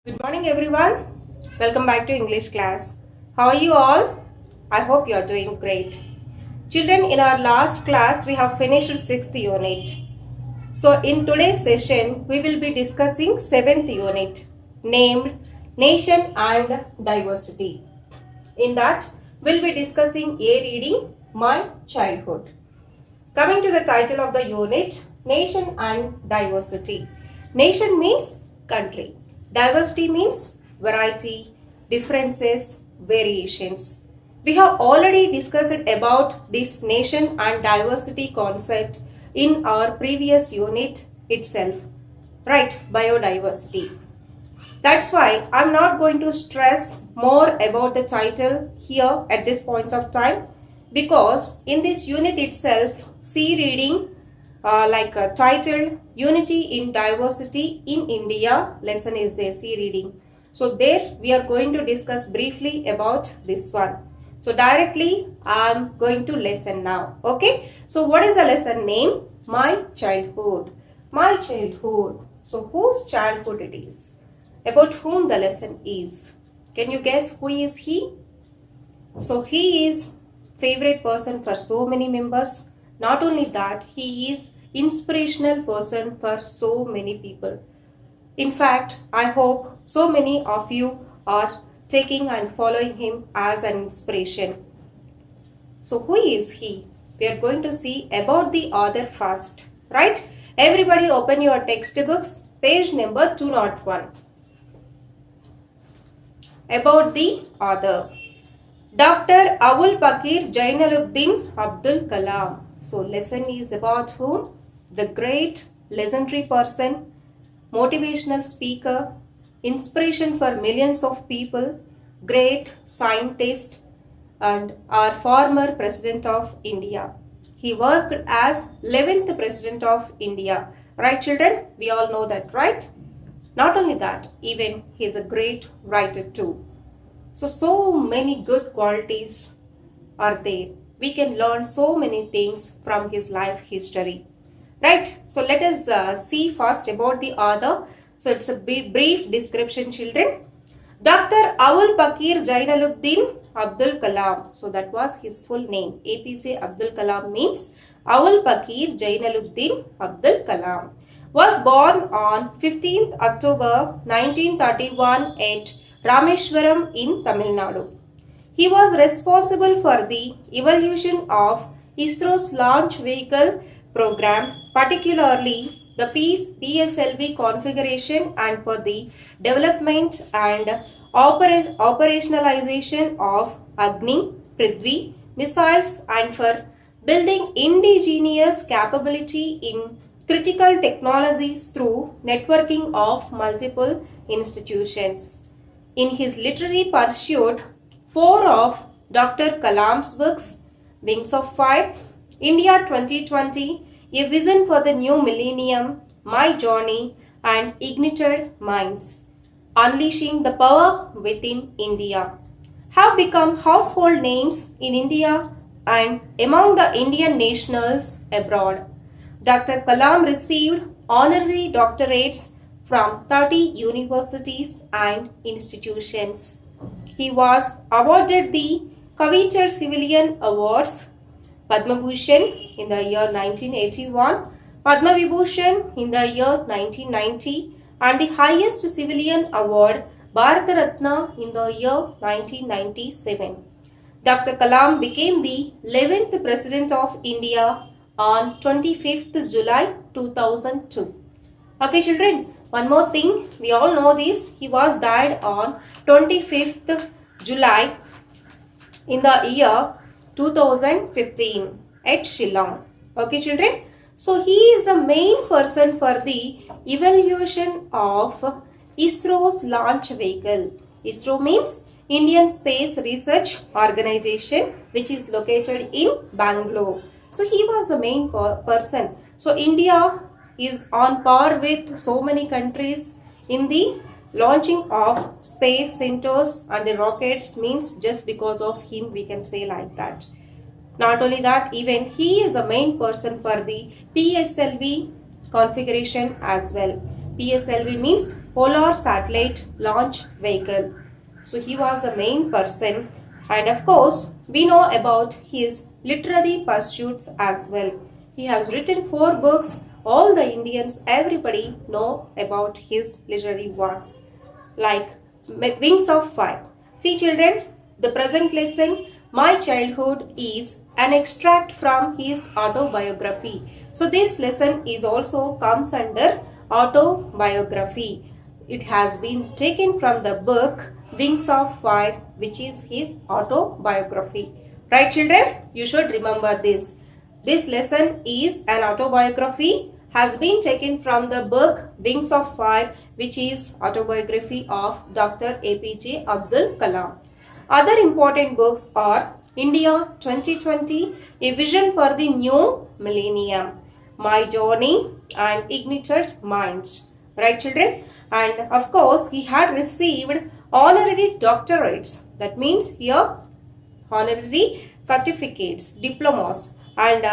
Good morning everyone. Welcome back to English class. How are you all? I hope you are doing great. Children, in our last class we have finished 6th unit. So in today's session we will be discussing 7th unit named Nation and Diversity. In that we'll be discussing a reading My Childhood. Coming to the title of the unit, Nation and Diversity. Nation means country. Diversity means variety, differences, variations. We have already discussed about this nation and diversity concept in our previous unit itself, right? Biodiversity. That's why I'm not going to stress more about the title here at this point of time, because in this unit itself, C reading titled Unity in Diversity in India lesson is there, C reading. So there we are going to discuss briefly about this one. So directly I am going to lesson now. Okay. So what is the lesson name? My Childhood. My Childhood. So whose childhood it is? About whom the lesson is? Can you guess who is he? So he is favorite person for so many members. Not only that, he is inspirational person for so many people. In fact, I hope so many of you are taking and following him as an inspiration. So who is he? We are going to see about the author first, right? Everybody open your textbooks, page number 201. About the author. Dr. Abul Pakir Jainaluddin Abdul Kalam. So lesson is about whom? The great legendary person, motivational speaker, inspiration for millions of people, great scientist and our former president of India. He worked as 11th president of India. Right children? We all know that, right? Not only that, even he is a great writer too. So many good qualities are there. We can learn so many things from his life history. Right? So let us see first about the author. So it's a brief description, children. Dr. Abul Pakir Jainaluddin Abdul Kalam. So that was his full name. APJ Abdul Kalam means Abul Pakir Jainaluddin Abdul Kalam. Was born on 15th October 1931 at Rameshwaram in Tamil Nadu. He was responsible for the evolution of ISRO's launch vehicle program, particularly the PSLV configuration, and for the development and operationalization of Agni, Prithvi missiles, and for building indigenous capability in critical technologies through networking of multiple institutions. In his literary pursuit, 4 of Dr. Kalam's books, Wings of Fire, India 2020, A Vision for the New Millennium, My Journey, and Ignited Minds, Unleashing the Power Within India, have become household names in India and among the Indian nationals abroad. Dr. Kalam received honorary doctorates from 30 universities and institutions. He was awarded the coveted civilian awards, Padma Bhushan in the year 1981, Padma Vibhushan in the year 1990, and the highest civilian award, Bharat Ratna, in the year 1997. Dr. Kalam became the 11th President of India on 25th July 2002. Okay children, one more thing, we all know this, he was died on 25th July in the year 2015 at Shillong. Okay children, so he is the main person for the evaluation of ISRO's launch vehicle. ISRO means Indian Space Research Organization, which is located in Bangalore. So he was the main person. So India is on par with so many countries in the launching of space centers and the rockets, means just because of him we can say like that. Not only that, even he is the main person for the PSLV configuration as well. PSLV means Polar Satellite Launch Vehicle. So he was the main person, and of course we know about his literary pursuits as well. He has written 4 books. All the Indians, everybody know about his literary works like Wings of Fire. See children, the present lesson, My Childhood, is an extract from his autobiography. So this lesson is also comes under autobiography. It has been taken from the book Wings of Fire, which is his autobiography. Right children, you should remember this. This lesson is an autobiography, has been taken from the book Wings of Fire, which is autobiography of Dr. APJ Abdul Kalam. Other important books are India 2020, A Vision for the New Millennium, My Journey, and Ignited Minds. Right children? And of course, he had received honorary doctorates. That means here honorary certificates, diplomas, and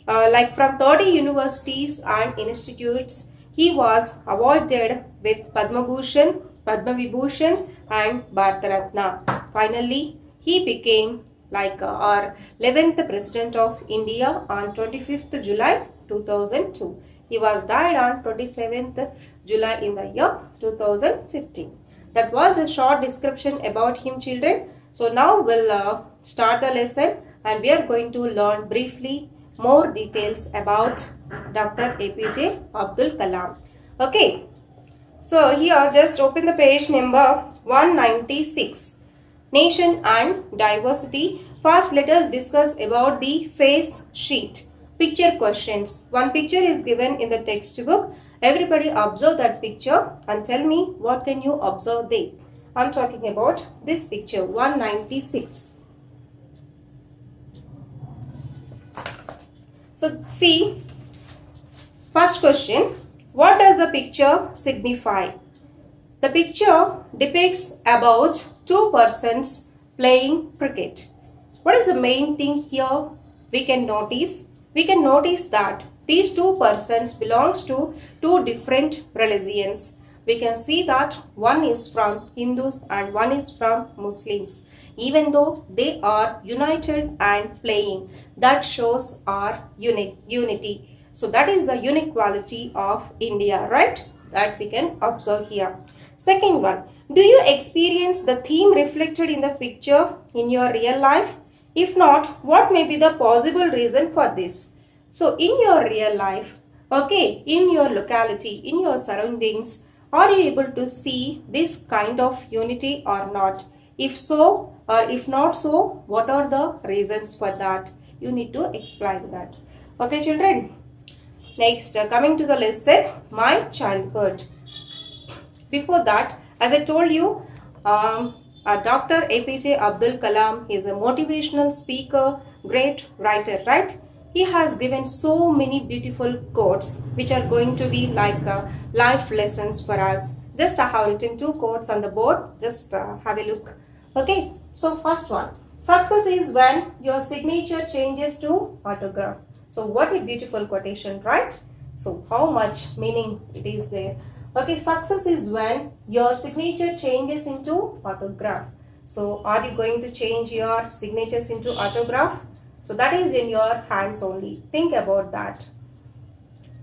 like from 30 universities and institutes. He was awarded with Padma Bhushan, Padma Vibhushan, and Bharat Ratna. Finally, he became like our 11th President of India on 25th July 2002. He was died on 27th July in the year 2015. That was a short description about him children. So now we'll start the lesson and we are going to learn briefly more details about Dr. APJ Abdul Kalam. Okay, so here just open the page number 196. Nation and diversity. First let us discuss about the face sheet. Picture questions. One picture is given in the textbook. Everybody observe that picture and tell me what can you observe there. I am talking about this picture 196. So see, first question, what does the picture signify? The picture depicts about 2 persons playing cricket. What is the main thing here we can notice? We can notice that these 2 persons belongs to 2 different religions. We can see that one is from Hindus and one is from Muslims. Even though they are united and playing, that shows our unity. So that is the unique quality of India, right? That we can observe here. Second one, do you experience the theme reflected in the picture in your real life? If not, what may be the possible reason for this? So in your real life, okay, in your locality, in your surroundings, are you able to see this kind of unity or not? If so or if not so, what are the reasons for that? You need to explain that. Okay children. Next, coming to the lesson, My Childhood. Before that, as I told you, Dr. APJ Abdul Kalam is a motivational speaker, great writer, right? He has given so many beautiful quotes which are going to be like life lessons for us. Just I have written 2 quotes on the board. Just have a look. Okay, so first one. Success is when your signature changes to autograph. So what a beautiful quotation, right? So how much meaning it is there. Okay, success is when your signature changes into autograph. So are you going to change your signatures into autograph? So that is in your hands only. Think about that.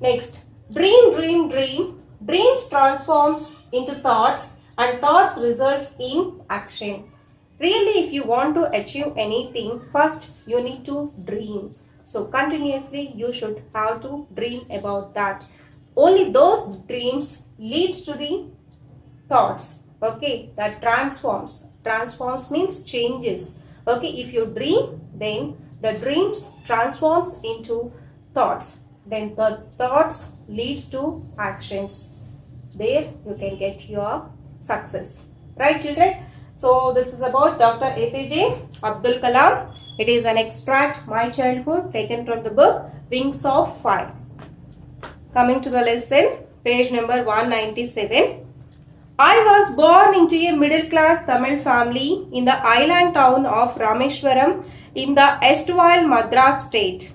Next, dream, dream, dream. Dreams transforms into thoughts and thoughts results in action. Really, if you want to achieve anything, first you need to dream. So continuously you should have to dream about that. Only those dreams leads to the thoughts. Okay, that transforms. Transforms means changes. Okay, if you dream, then the dreams transforms into thoughts. Then the thoughts leads to actions. There you can get your success. Right children? So this is about Dr. APJ Abdul Kalam. It is an extract, My Childhood, taken from the book Wings of Fire. Coming to the lesson, page number 197. I was born into a middle-class Tamil family in the island town of Rameshwaram in the erstwhile Madras state.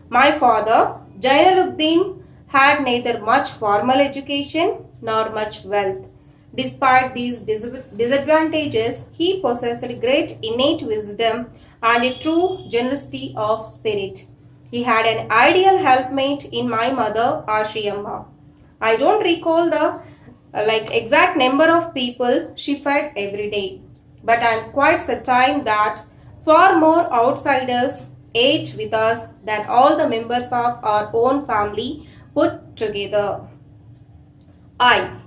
My father, Jainaluddin, had neither much formal education nor much wealth. Despite these disadvantages, he possessed great innate wisdom and a true generosity of spirit. He had an ideal helpmate in my mother, Ashiyamma. I don't recall the exact number of people she fed every day, but I am quite certain that far more outsiders ate with us than all the members of our own family put together. I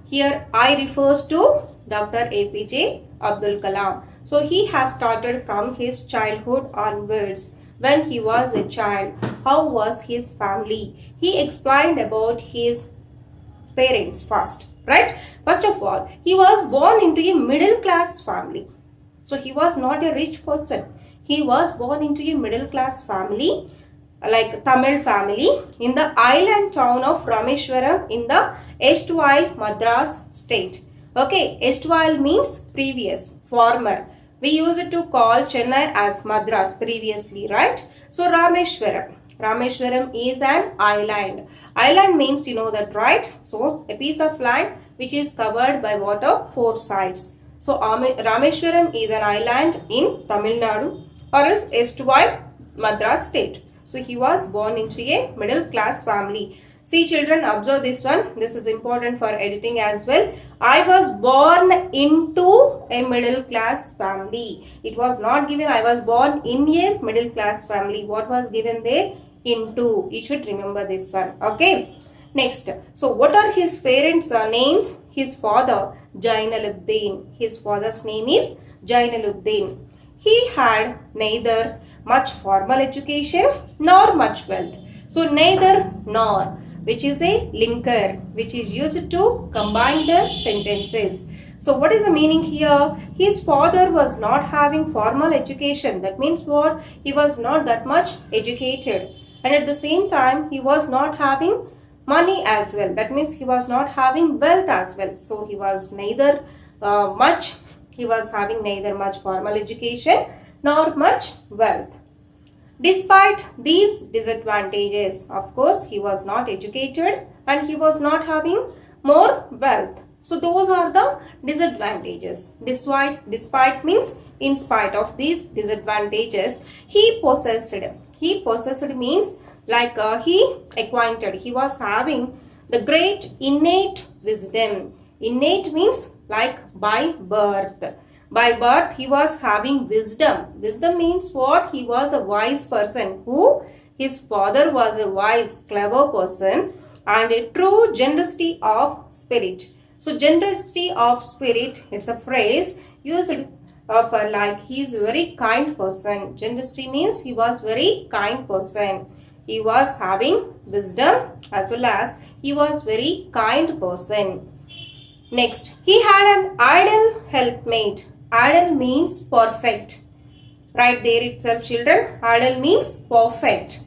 refers to Dr. APJ Abdul Kalam. So he has started from his childhood onwards. When he was a child, how was his family? He explained about his parents first, right? First of all, he was born into a middle class family. So he was not a rich person. He was born into a middle class family, like Tamil family, in the island town of Rameshwaram in the erstwhile Madras state. Okay, erstwhile means previous, former. We used to call Chennai as Madras previously, right? So Rameshwaram. Rameshwaram is an island. Island means you know that, right? So a piece of land which is covered by water four sides. So Rameshwaram is an island in Tamil Nadu or else erstwhile Madras state. So he was born into a middle class family. See children, observe this one. This is important for editing as well. I was born into a middle class family. It was not given I was born in a middle class family. What was given there? Into. You should remember this one. Okay. Next. So what are his parents' names? His father, Jainaluddin. His father's name is Jainaluddin. He had neither much formal education nor much wealth. So neither nor, which is a linker, which is used to combine the sentences. So what is the meaning here? His father was not having formal education. That means what? He was not that much educated. And at the same time, he was not having money as well. That means he was not having wealth as well. So he was neither he was having neither much formal education nor much wealth. Despite these disadvantages, of course, he was not educated and he was not having more wealth. So those are the disadvantages. Despite means in spite of these disadvantages, he possessed. He possessed means like he acquainted. He was having the great innate wisdom. Innate means like by birth. By birth, he was having wisdom. Wisdom means what? He was a wise person who his father was a wise, clever person and a true generosity of spirit. So, generosity of spirit, it's a phrase used for like he is a very kind person. Generosity means he was very kind person. He was having wisdom as well as he was very kind person. Next, he had an ideal helpmate. Ideal means perfect. Right there itself children. Ideal means perfect.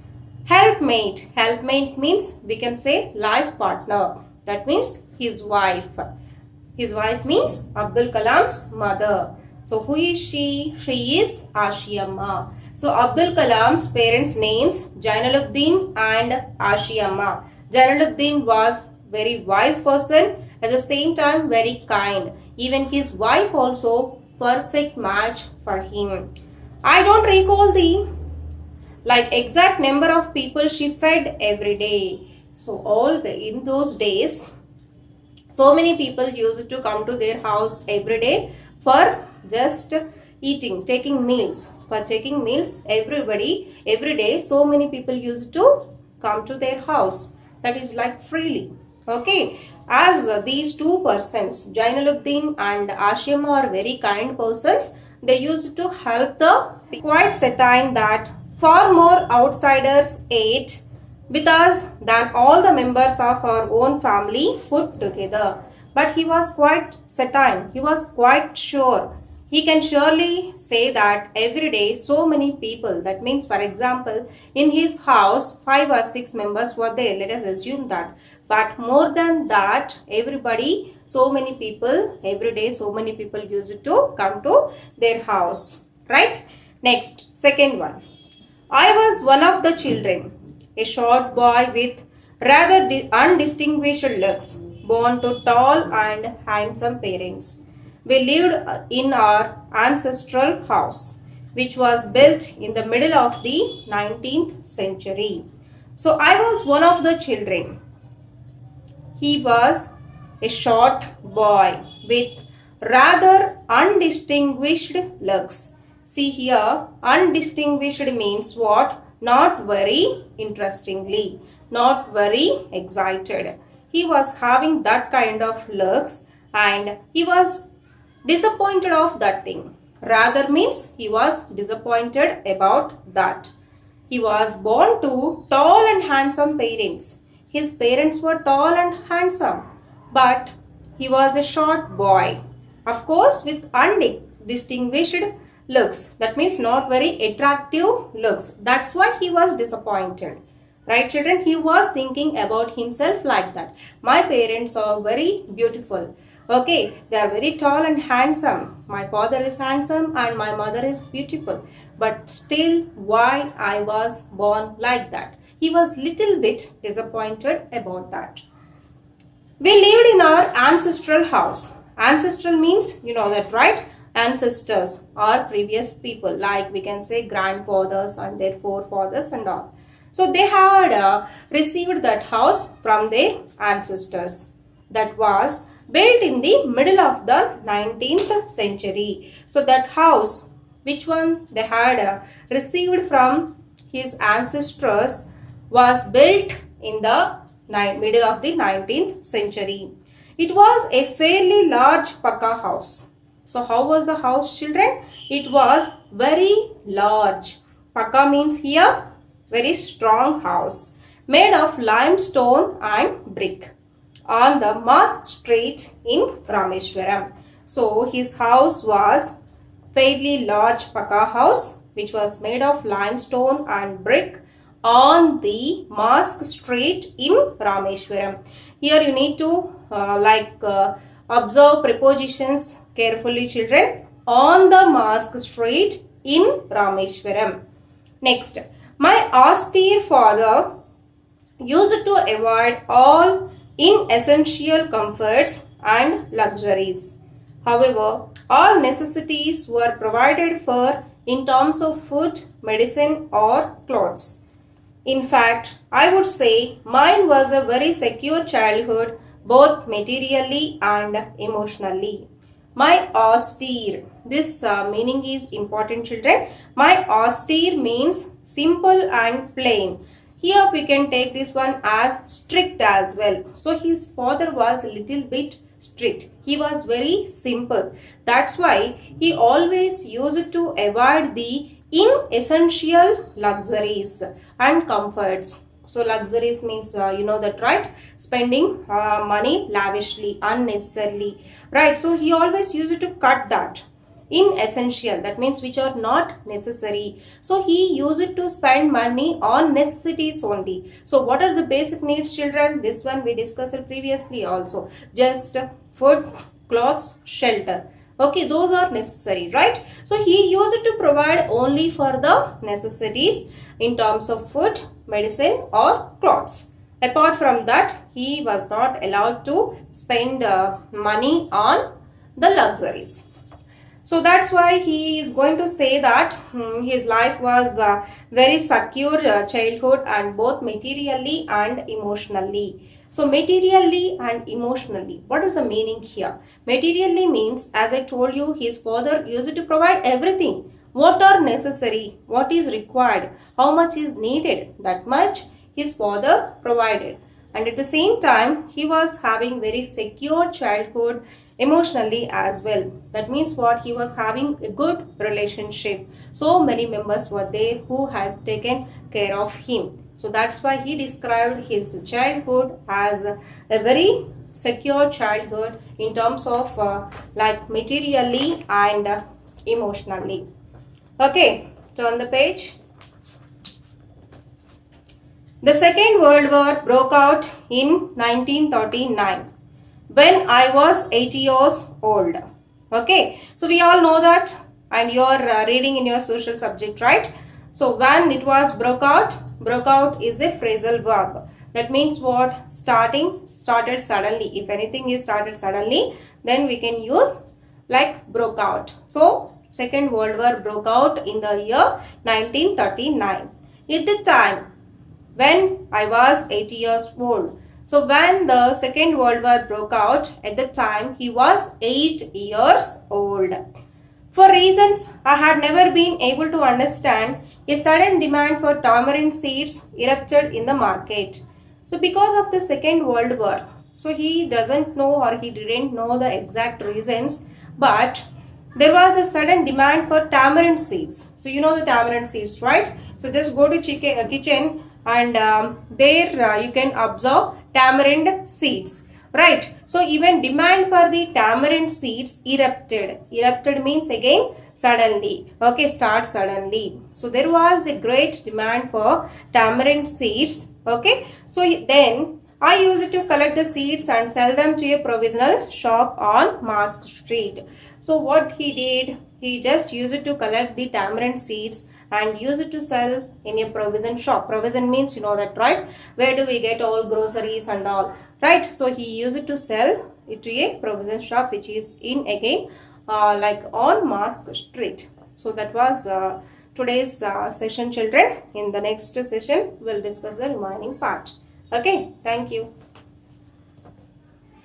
Helpmate. Helpmate means we can say life partner. That means his wife. His wife means Abdul Kalam's mother. So who is she? She is Ashiyamma. So Abdul Kalam's parents' names Jainaluddin and Ashiyamma. Jainaluddin was very wise person, at the same time very kind. Even his wife also perfect match for him. I don't recall the exact number of people she fed every day. So in those days, so many people used to come to their house every day for just eating, taking meals. For taking meals, every day, so many people used to come to their house. That is like freely. Okay, as these two persons, Jainaluddin and Ashiyamma are very kind persons, they used to help the quite certain that far more outsiders ate with us than all the members of our own family put together. But he was quite certain, he was quite sure. He can surely say that every day so many people, that means for example, in his house 5 or 6 members were there, let us assume that. But more than that, everybody, so many people, every day so many people used to come to their house, right? Next, second one. I was one of the children, a short boy with rather undistinguished looks, born to tall and handsome parents. We lived in our ancestral house, which was built in the middle of the 19th century. So I was one of the children. He was a short boy with rather undistinguished looks. See here, undistinguished means what? Not very interestingly, not very excited. He was having that kind of looks and he was disappointed of that thing. Rather means he was disappointed about that. He was born to tall and handsome parents. His parents were tall and handsome, but he was a short boy. Of course, with undistinguished looks. That means not very attractive looks. That's why he was disappointed. Right, children? He was thinking about himself like that. My parents are very beautiful. Okay, they are very tall and handsome. My father is handsome and my mother is beautiful. But still, why I was born like that? He was little bit disappointed about that. We lived in our ancestral house. Ancestral means, you know that, right? Ancestors or previous people, like we can say grandfathers and their forefathers and all. So they had received that house from their ancestors. That was built in the middle of the 19th century. So that house, which one they had received from his ancestors, was built in the middle of the 19th century. It was a fairly large Pakka house. So how was the house, children? It was very large. Pakka means here very strong house made of limestone and brick on the Mosque Street in Rameshwaram. So his house was fairly large Pakka house which was made of limestone and brick on the Mosque Street in Rameshwaram. Here you need to observe prepositions carefully, children. On the Mosque Street in Rameshwaram. Next, my austere father used to avoid all inessential comforts and luxuries. However, all necessities were provided for in terms of food, medicine or clothes. In fact, I would say mine was a very secure childhood, both materially and emotionally. My austere, this meaning is important, children. My austere means simple and plain. Here we can take this one as strict as well. So his father was a little bit strict. He was very simple. That's why he always used to avoid the inessential luxuries and comforts. So luxuries means you know that, right? Spending money lavishly, unnecessarily, right? So he always used to cut that. Inessential, that means which are not necessary. So he used to spend money on necessities only. So what are the basic needs, children? This one we discussed previously also. Just food, clothes, shelter. Okay, those are necessary, right? So he used to provide only for the necessities in terms of food, medicine or clothes. Apart from that, he was not allowed to spend money on the luxuries. So that's why he is going to say that his life was very secure childhood and both materially and emotionally. So materially and emotionally, what is the meaning here? Materially means, as I told you, his father used to provide everything. What are necessary, what is required, how much is needed, that much his father provided. And at the same time, he was having very secure childhood emotionally as well. That means what? He was having a good relationship. So many members were there who had taken care of him. So that's why he described his childhood as a very secure childhood in terms of like materially and emotionally. Okay, turn the page. The Second World War broke out in 1939 when I was 8 years old. Okay, so we all know that and you are reading in your social subject, right? So when it was broke out is a phrasal verb. That means what? Started suddenly. If anything is started suddenly, then we can use like broke out. So Second World War broke out in the year 1939. At the time when I was 8 years old. So when the Second World War broke out, at the time he was 8 years old. For reasons I had never been able to understand, a sudden demand for tamarind seeds erupted in the market. So because of the Second World War, so he doesn't know or he didn't know the exact reasons, but there was a sudden demand for tamarind seeds. So you know the tamarind seeds, right? So just go to kitchen and there you can observe tamarind seeds. Right. So even demand for the tamarind seeds erupted. Erupted means again suddenly. Okay, start suddenly. So there was a great demand for tamarind seeds. Okay. So then I used to collect the seeds and sell them to a provisional shop on Mask Street. So what he did, he just used to collect the tamarind seeds and use it to sell in a provision shop. Provision means you know that, right? Where do we get all groceries and all, right? So he used it to sell it to a provision shop which is in again like on Mask Street. So that was today's session, children. In the next session we'll discuss the remaining part. Okay, thank you.